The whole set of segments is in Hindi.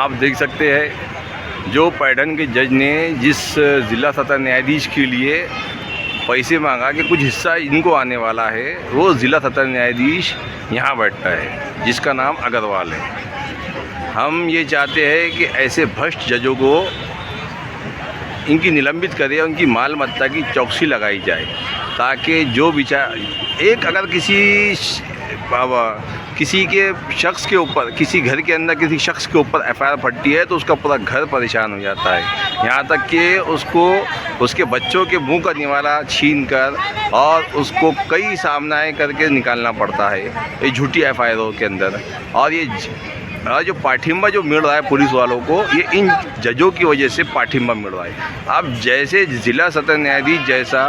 आप देख सकते हैं जो पैटर्न के जज ने जिस ज़िला सत्र न्यायाधीश के लिए पैसे मांगा कि कुछ हिस्सा इनको आने वाला है, वो ज़िला सत्र न्यायाधीश यहाँ बैठता है जिसका नाम अग्रवाल है। हम ये चाहते हैं कि ऐसे भ्रष्ट जजों को इनकी निलंबित करें, उनकी माल मत्ता की चौकसी लगाई जाए, ताकि जो एक अगर किसी के शख्स के ऊपर, किसी घर के अंदर किसी शख्स के ऊपर एफआईआर फटती है तो उसका पूरा घर परेशान हो जाता है। यहाँ तक कि उसको उसके बच्चों के मुंह का निवाला छीन कर और उसको कई सामनाएं करके निकालना पड़ता है ये झूठी एफआईआरों के अंदर। और ये जो पाठिंबा जो मिल रहा है पुलिस वालों को, ये इन जजों की वजह से पाठिंबा मिल रहा है। अब जैसे जिला सत्र न्यायाधीश जैसा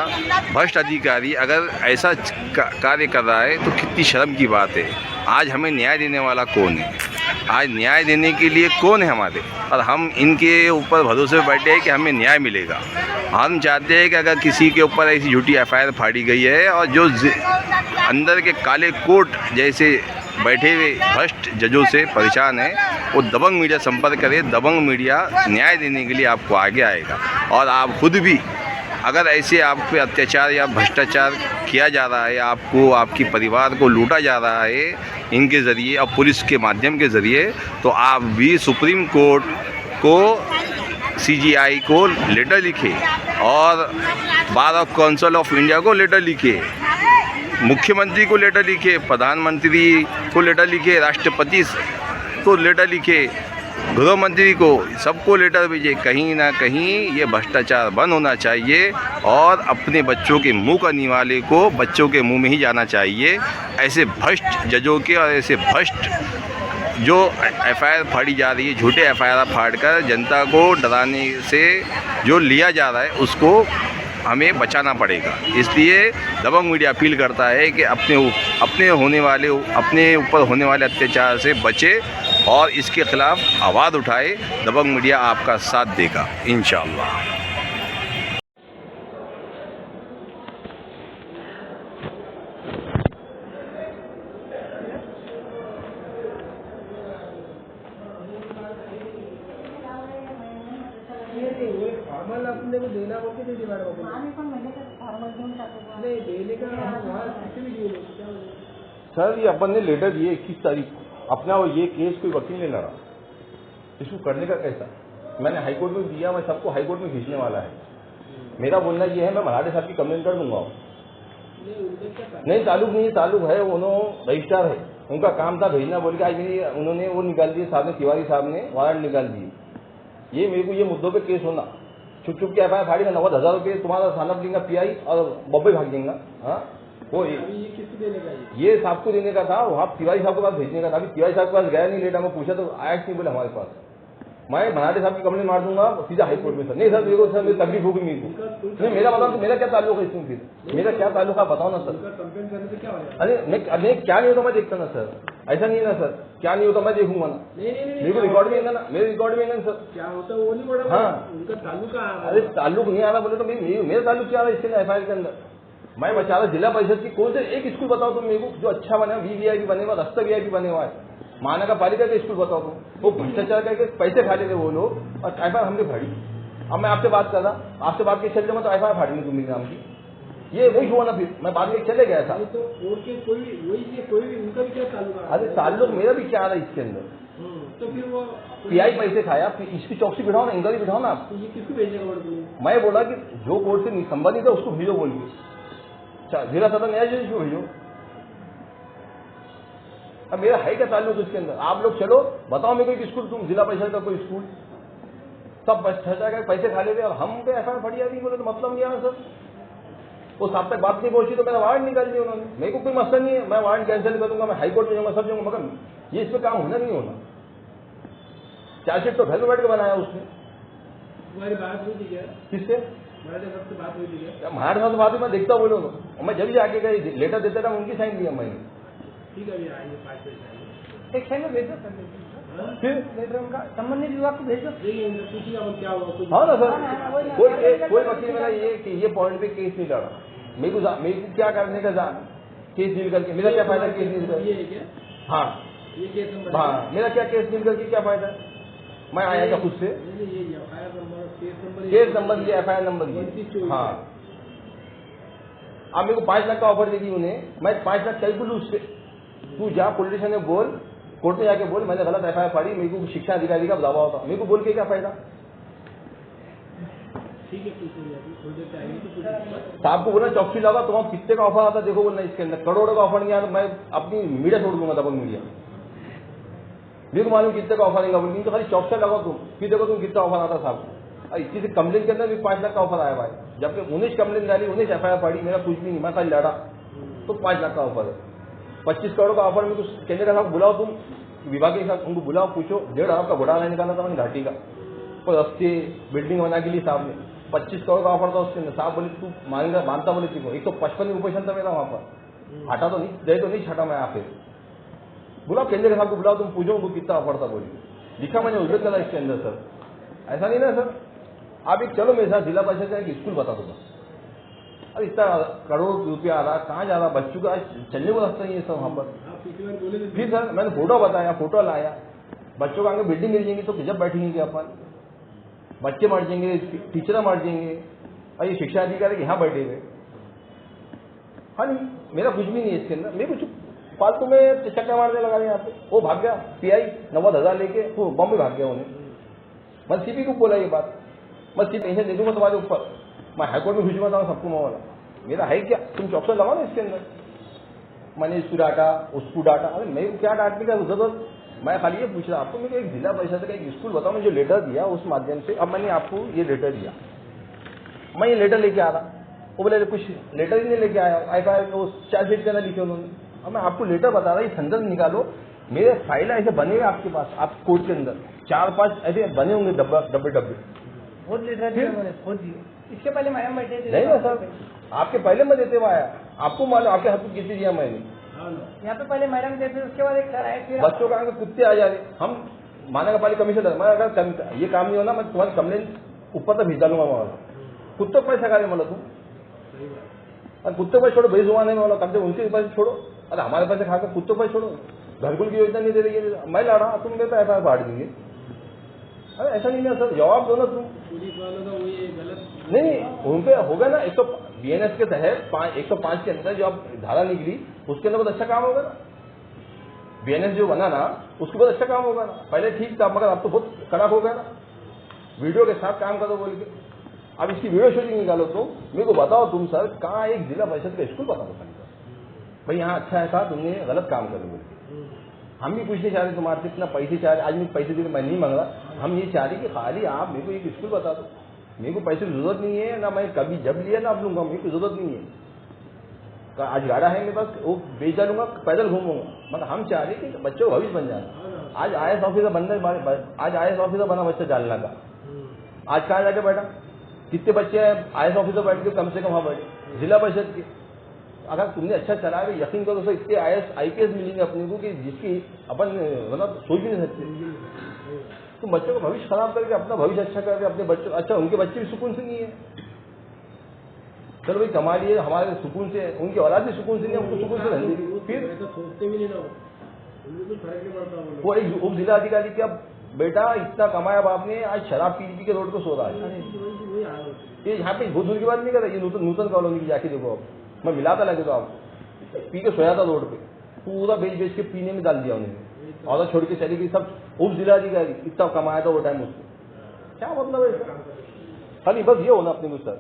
भ्रष्ट अधिकारी अगर ऐसा कार्य कर रहा है तो कितनी शर्म की बात है। आज हमें न्याय देने वाला कौन है? आज न्याय देने के लिए कौन है हमारे? और हम इनके ऊपर भरोसे में बैठे हैं कि हमें न्याय मिलेगा। हम चाहते हैं कि अगर किसी के ऊपर ऐसी झूठी एफआईआर फाड़ी गई है और जो अंदर के काले कोट जैसे बैठे हुए भ्रष्ट जजों से परेशान है, वो दबंग मीडिया संपर्क करे। दबंग मीडिया न्याय देने के लिए आपको आगे आएगा। और आप खुद भी अगर ऐसे आप पे अत्याचार या भ्रष्टाचार किया जा रहा है, आपको आपकी परिवार को लूटा जा रहा है इनके ज़रिए और पुलिस के माध्यम के ज़रिए, तो आप भी सुप्रीम कोर्ट को, सीजीआई को लेटर लिखे और बार ऑफ काउंसिल ऑफ इंडिया को लेटर लिखे, मुख्यमंत्री को लेटर लिखे, प्रधानमंत्री को लेटर लिखे, राष्ट्रपति को लेटर लिखे, गृह मंत्री को, सबको लेटर भेजे। कहीं ना कहीं ये भ्रष्टाचार बंद होना चाहिए और अपने बच्चों के मुंह का निवाले को बच्चों के मुंह में ही जाना चाहिए। ऐसे भ्रष्ट जजों के और ऐसे भ्रष्ट जो एफआईआर फाड़ी जा रही है, झूठे एफआईआर फाड़कर जनता को डराने से जो लिया जा रहा है उसको हमें बचाना पड़ेगा। इसलिए दबंग मीडिया अपील करता है कि अपने ऊपर होने वाले अत्याचार से बचे और इसके खिलाफ आवाज़ उठाए। दबंग मीडिया आपका साथ देगा इंशाअल्लाह। फॉर्मल अपने को देना बोल के नहीं दिला रहा नहीं देने का किसी भी दिए सर। ये अपन ने लेटर दिए 21 तारीख को अपना, वो ये केस कोई वकील ने लड़ा, इसको करने का कैसा? मैंने हाईकोर्ट में दिया, मैं सबको हाईकोर्ट में खींचने वाला है। मेरा बोलना ये है, मैं मराठे साहब की कंप्लेन कर दूंगा। नहीं ताल्लुक नहीं, ताल्लुक है, उन्होंने रजिस्ट्रार है, उनका काम था भेजना बोल के। आज मेरी उन्होंने वो निकाल दिए साहब ने, तिवारी साहब ने वारंट निकाल दिए। ये मेरे को ये मुद्दों पे केस होना, चुप चुप के एफआईआर फाड़ी में 90,000 रुपये तुम्हारा थाना लेंगे पीआई और बम्बई भाग देंगे। हाँ वो ये किसको देने का? ये साहब को देने का था, वहाँ तिवारी साहब के पास भेजने का था। अभी तिवारी साहब के पास गया नहीं, लेटा मैं पूछा तो आया नहीं, बोले हमारे पास। मैं मराठे साहब की कंप्लेन मार दूंगा सीधा हाईकोर्ट में। सर नहीं सर, मेरे को सर मेरी तकलीफ होगी मेरे को। नहीं मेरा बताओ तो मेरा क्या ताल्लुक है इसमें? फिर मेरा क्या ताल्लुक है बताओ ना सर। कंप्लेन करने से क्या होगा? अरे मैं क्या नहीं होता मैं देखता ना सर, ऐसा नहीं है ना सर, क्या नहीं होता मैं देखूंगा ना। मेरे को रिकॉर्ड में ना, मेरे रिकॉर्ड में ना सर क्या होता है वो नहीं बोला। हाँ उनका ताल्लुक। अरे ताल्लुक नहीं आ रहा बोले तो मेरा ताल्लुक क्या आ रहा है इसके एफआईआर के अंदर? मैं बचा रहा जिला परिषद की कौन से एक स्कूल बताओ तुम मेरे को जो अच्छा बना, वीवीआईपी बने हुआ, रास्ता वीआईपी बने हुआ है। महानगर पालिका का स्कूल बताओ तुम, वो भ्रष्टाचार करके पैसे खा लेते वो लोग और एफआईआर हमने फाड़ी। अब मैं आपसे बात कर रहा, आपसे बात के चल जाऊंगा तो एफआईआर फाड़ी तुम मेरे नाम की। ये वही हुआ ना, फिर मैं बाद में चले गया था। तो कोर्ट के कोई भी उनका भी क्या ताल्लुक? अरे ताल्लुक मेरा भी क्या आ रहा है इसके अंदर? तो फिर वो पीआई पैसे खाया, इसकी चौकसी बिठाओ ना, इंक्वायरी बिठाओ ना आप। ये किसको भेजेगा? मैं बोला कि जो कोर्ट से संबंधित है उसको भेजो बोलिए, जिला सदन न्यायाधीश को भेजो। अब मेरा है क्या ताल्लुक इसके अंदर? आप लोग चलो बताओ मेरे को एक स्कूल, तुम जिला परिषद का कोई स्कूल, सब भ्रष्टाचार का पैसे खा लेते और हम पे एफआईआर फड़ी जाती बोले तो मतलब नहीं आ सर। वो साहब तक बात नहीं पहुंची तो मेरा वारंट निकाल दिया उन्होंने। मेरे को कोई मसला नहीं है, मैं वारंट कैंसिल कर दूंगा, मैं हाईकोर्ट में जाऊंगा, सब जाऊंगा, मगर ये इस पर काम होना नहीं होना। चार्जशीट तो घर में बैठ के बनाया उसने। तुम्हारी बात हुई थी क्या? किससे? मराठे साहब से बात हुई थी क्या? हमारे साथ बात मैं देखता बोलो, मैं जब भी आके गए लेटर देता था उनकी साइन लिया मैंने। ठीक है, अभी आइए 5 बजे आइए। एक साइन में भेजो सर, फिर लेटर उनका संबंधित विभाग को भेजो। पूछिए अब क्या हुआ कुछ। हाँ ना सर, कोई वकील मेरा ये पॉइंट पे केस नहीं लड़ा। मेरे को क्या करने का केस डील करके मेरा क्या फायदा? केस डील करके ये क्या? हाँ ये केस नंबर? हाँ मेरा क्या केस डील करके क्या फायदा? मैं आया था खुद से, ये एफआईआर नंबर, केस नंबर ये, FIR नंबर ये। हाँ, आप मेरे को 5 लाख का ऑफर दे दी उन्हें, मैं 5 लाख कहीं बोलूँ उससे, तू जा पुलिस स्टेशन में बोल, कोर्ट में जाके बोल मैंने गलत FIR फाड़ी, मेरे को शिक्षा अधिकारी का दावा होता, मेरे को बोल के क्या फायदा। ठीक है, कुछ नहीं अभी थोड़ी देर चाहिए तो कुछ साहब को बोला चौकसी लगा, तुम्हारा कितने का ऑफर आता देखो बोलना, इसके अंदर करोड़ों का ऑफर नहीं आया, मैं अपनी मीडिया छोड़ दूंगा दबंग मीडिया, मेरे को मालूम कितने का ऑफर आएगा बोल, तो खाली चौकसा लगाओ तुम, फिर देखो तुम कितना ऑफर आता साहब को। इसी से कंप्लेन के अंदर भी 5 लाख का ऑफर आया भाई, जबकि 19 कंप्लेन डाली, 19 FIR फाड़ी, मेरा कुछ भी नहीं, मैं खाली लड़ा तो 5 लाख का ऑफर है। 25 करोड़ का ऑफर में कुछ कहने का साहब बुलाओ तुम विभाग के साथ, उनको बुलाओ पूछो, 1.5 अरब का घोटाला निकाला था मैंने घाटी का, कोई रस्ते बिल्डिंग बना के लिए साहब ने 25 करोड़ का ऑफर था उसके अंदर, साहब बोले तू मांगेगा मानता बोले तेरे को, 155 रुपये था मेरा वहाँ पर, हटा तो नहीं दे तो नहीं हटा मैं यहाँ पे, बुलाओ केंद्र के साहब को बुलाओ, तुम पूछो उनको कितना ऑफर था बोली, लिखा मैंने उल्लेख करा इसके अंदर सर, ऐसा नहीं ना सर। आप एक चलो मेरे साथ जिला परिषद का एक स्कूल बता दो, अरे इतना करोड़ रुपया आ रहा, कहाँ जा रहा, बच्चों का चलने को रास्ता नहीं है सर वहाँ पर। आप पिछली बार बोले थे, फिर सर मैंने फोटो बताया, फोटो लाया, बच्चों का आगे बिल्डिंग गिर जाएंगी तो जब बैठेंगे अपन, बच्चे मर जाएंगे, टीचर मर जाएंगे, और ये शिक्षा अधिकारी यहाँ बैठे हुए। हाँ नहीं, मेरा कुछ भी नहीं है इसके अंदर, मैं कुछ फालतू में चक्कर मारने लगा यहाँ पे, वो भाग गया PI 90,000 लेके, वो बॉम्बे भाग गया उन्हें, मैं CP को बोला ये बात, मैं CP पैसे दे दूंगा तुम्हारे ऊपर, मैं हाईकोर्ट में भिजवाता हूँ सबको मामला, मेरा है क्या, तुम चौकसा लगाओ ना इसके अंदर। मैंने इसको डांटा, उसको डांटा, अरे मेरे को क्या डांटने का जरूरत, मैं खाली ये पूछ रहा आपको, मेरे को एक जिला परिषद का एक स्कूल बताओ, मैं जो लेटर दिया उस माध्यम से, अब मैंने आपको ये लेटर दिया, मैं ये लेटर लेके आ रहा, वो बोले कुछ लेटर ही नहीं लेके आया, FIR वो 4 शीट के अंदर लिखे उन्होंने, अब मैं आपको लेटर बता रहा, ये संदर्भ निकालो, मेरे फाइल ऐसे बने हुए आपके पास, आप कोर्ट के अंदर 4-5 ऐसे बने होंगे डब्बे, बहुत लेटर दिया मैंने, बहुत दिए, इसके पहले मैडम बैठे थे नहीं ना सर, आपके पहले मैं देते हुआ आया, आपको मालूम आपके हाथ में किसी दिया मैंने, यहाँ पे पहले मैडम थे, फिर उसके बाद एक सर आए, फिर बच्चों का आगे कुत्ते आ जा रहे, हम माना पाली कमिश्नर, मैं अगर ये काम नहीं होना मैं तुम्हारी कंप्लेन ऊपर तक भेजा लूंगा, मैं कुत्तों को पैसा खा रहे मतलब तुम, और कुत्तों पर छोड़ो भाई जुआ नहीं वाला, कम से उनके पैसे छोड़ो, अरे हमारे पैसे खाकर कुत्तों पर छोड़ो, घरकुल की योजना नहीं दे रही है, मैं लड़ा तुम मेरे को FIR फाड़ देंगे, अरे ऐसा नहीं है सर, जवाब दो ना तुम, पुलिस वालों का वही गलत नहीं उनपे होगा ना, 100 BNS के तहत 105 के अंदर जो आप धारा निकली उसके अंदर बहुत अच्छा काम होगा ना, BNS जो बना ना उसके बहुत अच्छा काम होगा ना, पहले ठीक था मगर अब तो बहुत खराब हो गया ना, वीडियो के साथ काम करो बोल के, अब इसकी वीडियो शूटिंग निकालो तुम, मेरे को बताओ तुम सर कहाँ एक जिला परिषद का स्कूल बताओ भाई यहाँ अच्छा है था, तुमने गलत काम करो बोल के, हम भी कुछ नहीं चाह रहे तुम्हारे से, इतना पैसे चाह रहे, आज मैं पैसे देकर मैं नहीं मांग रहा, हम ये चाह रहे कि खाली आप मेरे को एक स्कूल बता दो, मेरे को पैसे की जरूरत नहीं है ना, मैं कभी जब लिया ना आप लूंगा, मेरे को जरूरत नहीं है, आज गाड़ा है मेरे पास वो बेच डालूंगा, पैदल घूमूंगा, मतलब हम चाह रहे कि बच्चों का भविष्य बन जाना, आज IAS ऑफिसर बनना, आज IAS ऑफिसर बना बच्चा डालना का, आज कहाँ जाके बैठा, कितने बच्चे हैं IAS ऑफिसर बैठ के कम से कम वहाँ बैठे जिला परिषद के, अगर तुमने अच्छा चला है यकीन करो दोस्तों, इतने IPS मिलेंगे अपने को कि जिसकी अपन मतलब सोच भी नहीं सकते, तुम बच्चों का भविष्य खराब करके अपना भविष्य अच्छा करके अपने बच्चों, अच्छा उनके बच्चे भी सुकून से नहीं है, चलो भाई कमा लिए हमारे सुकून से, उनकी औलाद भी सुकून से नहीं, हमको सुकून से रहने, फिर सोचते भी नहीं ना, उनको कुछ फर्क नहीं पड़ता, वो एक उप जिला अधिकारी क्या बेटा इतना कमाया बाप ने, आज शराब पी के रोड पे सो रहा है, ये यहाँ पे बहुत दूर की बात नहीं कर रहा, ये नूतन कॉलोनी की जाके देखो, आप मैं मिला था लगे तो आपको, पी के सोया था रोड पे, पूरा बेच के पीने में डाल दिया उन्होंने, और छोड़ के चली गई सब उप जिला अधिकारी, इतना कमाया था वो टाइम उसको, क्या मतलब है खाली बस ये होना अपने को सर,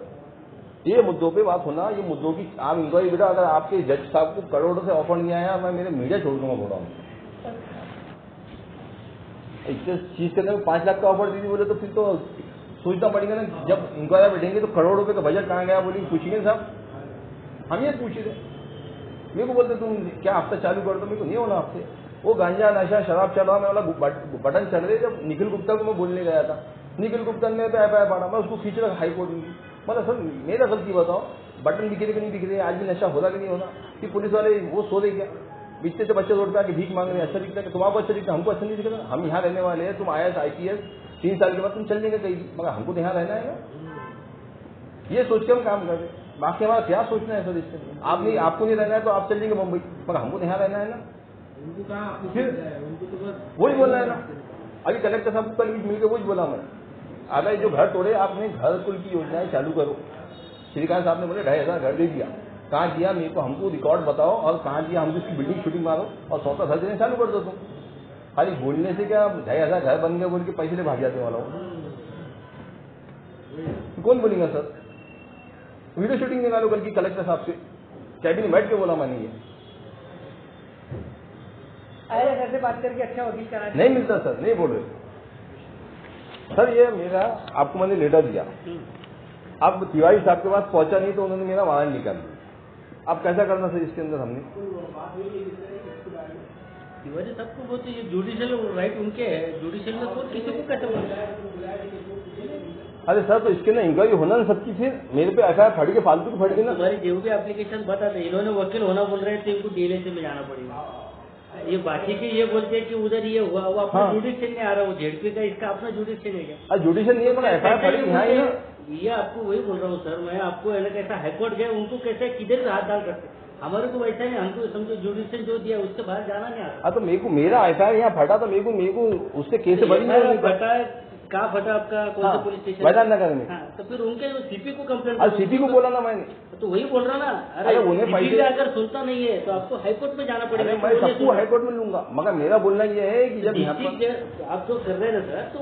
ये मुद्दों पे बात होना, ये मुद्दों की आप इंक्वायरी बेटा, अगर आपके जज साहब को करोड़ों से ऑफर नहीं आया, मैं मेरे मीडिया छोड़ दूंगा बोल रहा हूँ, इस चीज के अंदर 5 लाख का ऑफर दीजिए बोले तो फिर तो सोचना पड़ेगा ना, जब इंक्वायरी बैठेंगे तो करोड़ रुपए का बजट कहाँ गया बोली पूछेंगे साहब, हम ये पूछ रहे, मेरे को बोलते तुम क्या हफ्ता चालू कर दो, मेरे को नहीं होना आपसे, वो गांजा नशा शराब चला मैं वाला बटन चल रहे, जब निखिल गुप्ता को मैं बोलने गया था, निखिल गुप्ता ने तो FIR पाड़ा, मैं उसको खींच रहा हाईकोर्ट में, मतलब सर मेरा गलती बताओ, बटन दिख रहे कि नहीं दिख रहे, आज भी नशा हो रहा कि नहीं होना, कि पुलिस वाले वो सो रहे क्या, बीचते से बच्चे रोड पे आके भीख मांग रहे, अच्छा दिखता है, तुम्हारा अच्छा दिखता है, हमको अच्छा नहीं दिखता, हम यहाँ रहने वाले हैं, तुम IAS IPS 3 साल के बाद तुम चल जाएंगे कहीं, मगर हमको तो यहाँ रहना है ना, ये सोच के हम काम कर रहे, बाकी हमारा क्या सोचना है सर इससे, आप नहीं, आपको नहीं रहना है तो आप चल जाएंगे मुंबई, मगर हमको तो यहाँ रहना है ना, उनको कहाँ फिर उनको तो बस वही बोलना है ना, अभी कलेक्टर साहब को कल भी मिलकर कुछ बोला मैं, अगर जो घर तोड़े आपने घर कुल की योजनाएं चालू करो। श्रीकांत साहब ने बोले 2,500 घर दे दिया, कहाँ दिया मेरे को, हमको रिकॉर्ड बताओ, और कहाँ दिया हमको उसकी बिल्डिंग शूटिंग मारो और 100 घर देने चालू कर दो तुम। खाली बोलने से क्या 2,500 घर बन गए बोल के पैसे ले भाग जाते वाला हो, कौन बोलेगा सर? वीडियो शूटिंग निकालो कल की कलेक्टर साहब से, कैबिनेट बैठ के बोला मैंने ये आया घर से बात करके अच्छा वकील करा नहीं मिलता सर, नहीं बोल रहे सर। ये मेरा आपको मैंने लेटर दिया, अब तिवारी साहब के पास पहुंचा नहीं तो उन्होंने मेरा वारंट निकाल दिया। अब कैसा करना सर इसके अंदर हमने? तिवारी साहब को बोलते ये जुडिशियल राइट उनके है, जुडिशियल में कोर्ट किसी को कैसे बोलता है? अरे सर तो इसके ना इंक्वायरी होना ना सबकी, फिर मेरे पे एफआईआर फट के फालतू की फट गई ना। तुम्हारी जो भी एप्लीकेशन बता दे, इन्होंने वकील होना बोल रहे थे, इनको डीएलएसी में जाना पड़ेगा। ये बाकी के ये बोलते हैं कि उधर ये हुआ, वो अपना जुडिशियल नहीं आ रहा, वो जेडपी का इसका अपना जुडिशियल है क्या? जुडिशियल नहीं है, एफआईआर फट गई यहाँ ही ना। ये आपको वही बोल रहा हूँ सर, मैं आपको कैसा हाईकोर्ट गए उनको कैसे किधर हाथ डाल सकते? हमारे को वैसा नहीं, हमको समझो जुडिशियल जो दिया उससे बाहर जाना नहीं आता। तो मेरे को मेरा एफआईआर यहाँ फटा तो मेरे को उससे केस बनी नहीं फटा है, कहाँ फटा आपका, कौन से पुलिस स्टेशन? मैदान नगर में। तो फिर उनके सीपी को कंप्लेंट, सीपी को बोला ना मैंने, तो वही बोल रहा ना। अरे उन्हें पैसे अगर सुनता नहीं है तो आपको हाईकोर्ट में जाना पड़ेगा। मैं सबको हाईकोर्ट में लूंगा, मगर मेरा बोलना ये है कि जब यहाँ पर आप जो कर रहे हैं ना सर, तो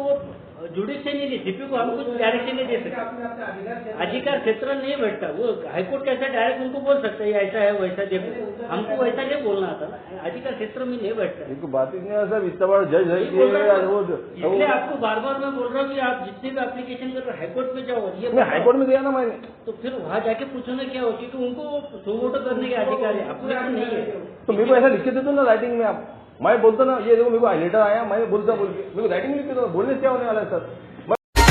जुडिशियल नहीं, सीपी को हम कुछ डायरेक्शन नहीं दे सकते, अधिकार क्षेत्र नहीं बैठता। वो हाईकोर्ट कैसा डायरेक्ट उनको बोल सकता है ऐसा है वैसा देखो, हमको वैसा नहीं बोलना आता, अधिकार क्षेत्र में नहीं बैठता। इनको बात ही नहीं है सर, इतना बड़ा जज है इसलिए आपको बार बार मैं बोल रहा हूँ कि आप जितने भी एप्लीकेशन कर रहे हाईकोर्ट में जाओ। ये मैं हाईकोर्ट में गया ना मैंने, तो फिर वहाँ जाके पूछो ना क्या हो, क्योंकि उनको सुमोटो करने के अधिकार है, अपने को नहीं है। तो मेरे को ऐसा लिख के दे दो ना राइटिंग में। आप मैं बोलता ना ये देखो मेरे को लेटर आया, मैं बोलता बोल के मेरे को राइटिंग लिख के दो, बोलने से क्या होने वाला है सर?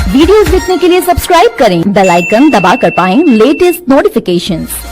वीडियोस देखने के लिए सब्सक्राइब करें, बेल आइकन दबाकर पाएं लेटेस्ट नोटिफिकेशंस।